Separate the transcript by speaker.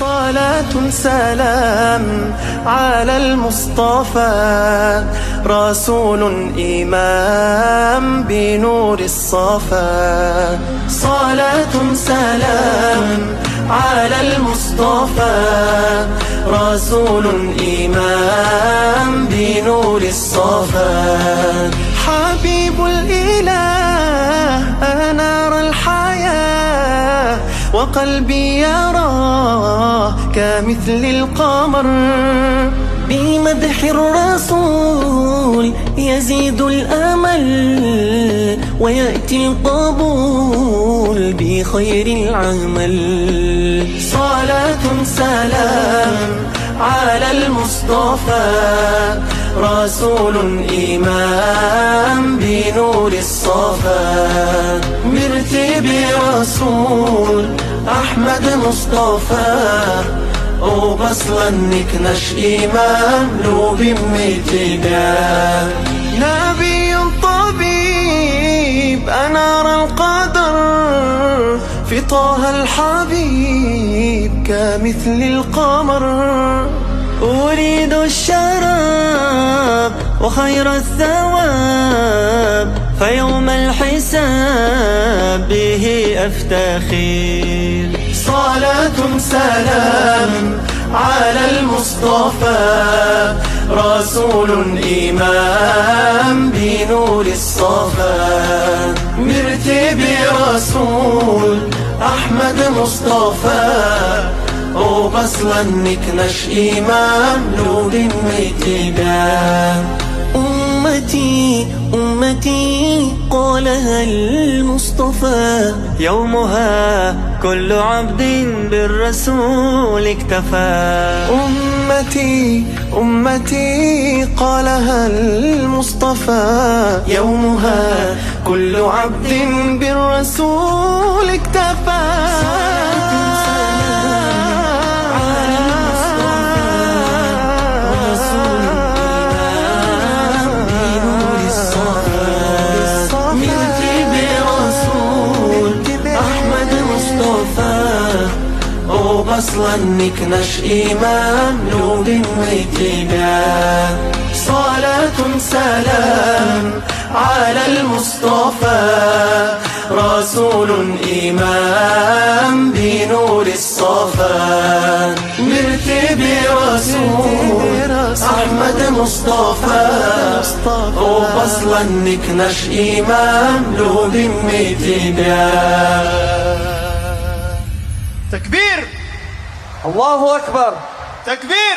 Speaker 1: صلاة سلام على المصطفى، رسول إمام بنور الصفا. صلاة سلام على المصطفى، رسول إمام بنور الصفا. حبيب الإله أنار الحياة، وقلبي يراه كمثل القمر. بمدح الرسول يزيد الأمل، ويأتي القبول بخير العمل. صلاة سلام على المصطفى، رسول إمام بنور الصفا. مرتب رسول أحمد مصطفى، وبصلا نكنش إمام لو بمتبع. نبي طبيب أنار القدر، في طه الحبيب كمثل القمر. أريد الشراب وخير الثواب، فيوم الحساب به أفتخر. صلاة سلام على المصطفى، رسول إمام بنور الصفا. مرتب رسول أحمد مصطفى، وبصلا نكنش إمام لو بمتبع. أمتي أمتي قالها المصطفى، يومها كل عبد بالرسول اكتفى. أمتي أمتي قالها المصطفى، يومها كل عبد بالرسول اكتفى. وبصلا نكنش إمام لو بمتبع. صلاة سلام على المصطفى، رسول إمام بنور الصفا. مرتب رسول أحمد مصطفى، وبصلا نكنش إمام لو بمتبع.
Speaker 2: تكبير!
Speaker 3: الله أكبر!
Speaker 2: تكبير!